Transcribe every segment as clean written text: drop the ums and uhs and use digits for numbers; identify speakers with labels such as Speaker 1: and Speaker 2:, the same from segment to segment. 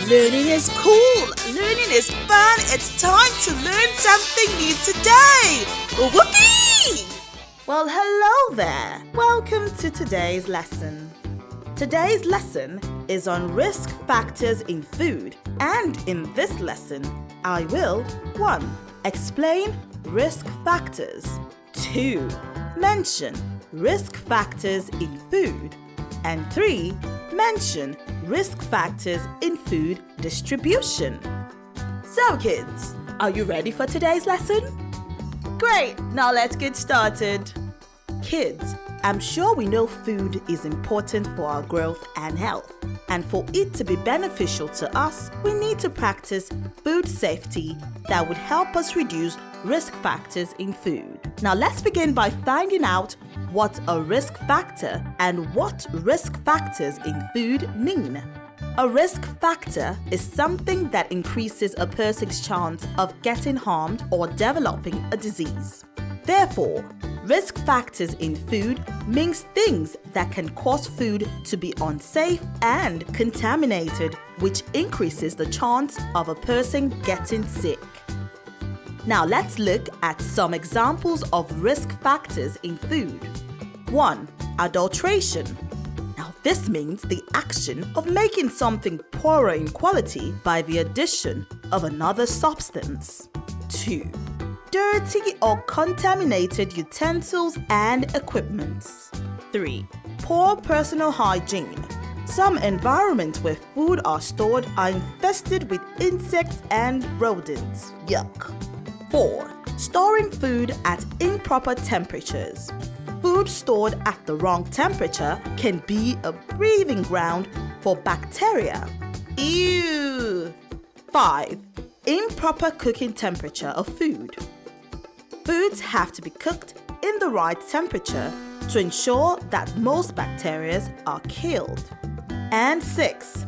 Speaker 1: Learning is cool. Learning is fun. It's time to learn something new today. Whoopee! Well, hello there. Welcome to today's lesson. Today's lesson is on risk factors in food. And in this lesson, I will 1. Explain risk factors. 2. Mention risk factors in food. And 3. Mention risk factors in food distribution. So kids, are you ready for today's lesson? Great, now let's get started. Kids, I'm sure we know food is important for our growth and health. And for it to be beneficial to us, we need to practice food safety that would help us reduce risk factors in food. Now let's begin by finding out what a risk factor and what risk factors in food mean. A risk factor is something that increases a person's chance of getting harmed or developing a disease. Therefore, risk factors in food means things that can cause food to be unsafe and contaminated, which increases the chance of a person getting sick. Now let's look at some examples of risk factors in food. 1. Adulteration. Now this means the action of making something poorer in quality by the addition of another substance. 2. Dirty or contaminated utensils and equipments. 3. Poor personal hygiene. Some environments where food are stored are infested with insects and rodents. Yuck. 4. Storing food at improper temperatures. Food stored at the wrong temperature can be a breeding ground for bacteria. Ew! 5. Improper cooking temperature of food. Foods have to be cooked in the right temperature to ensure that most bacteria are killed. And 6.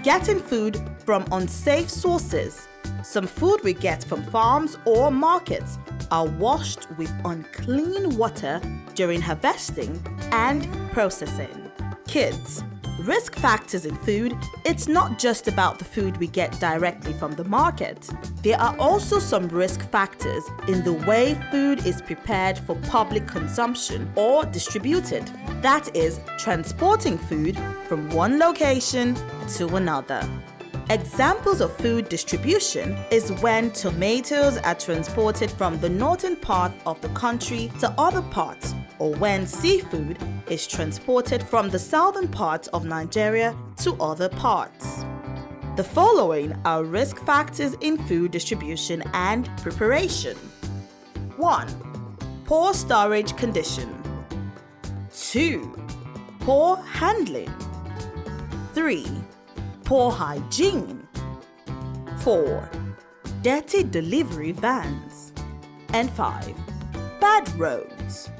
Speaker 1: Getting food from unsafe sources. Some food we get from farms or markets are washed with unclean water during harvesting and processing. Kids, risk factors in food, it's not just about the food we get directly from the market. There are also some risk factors in the way food is prepared for public consumption or distributed. That is, transporting food from one location to another. Examples of food distribution is when tomatoes are transported from the northern part of the country to other parts, or when seafood is transported from the southern part of Nigeria to other parts. The following are risk factors in food distribution and preparation. 1. Poor storage condition. 2. Poor handling. 3. Poor hygiene. 4. Dirty delivery vans. And 5. Bad roads.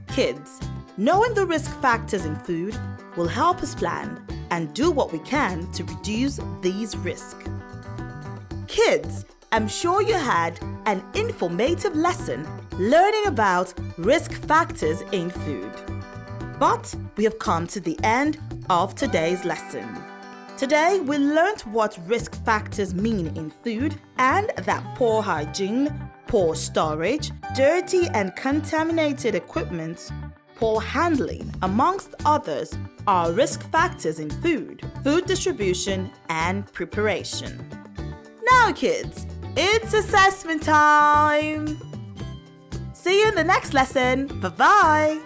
Speaker 1: Kids, knowing the risk factors in food will help us plan and do what we can to reduce these risks. Kids, I'm sure you had an informative lesson learning about risk factors in food. But we have come to the end of today's lesson. Today, we learned what risk factors mean in food and that poor hygiene, poor storage, dirty and contaminated equipment, poor handling, amongst others, are risk factors in food distribution, and preparation. Now, kids, it's assessment time! See you in the next lesson. Bye-bye!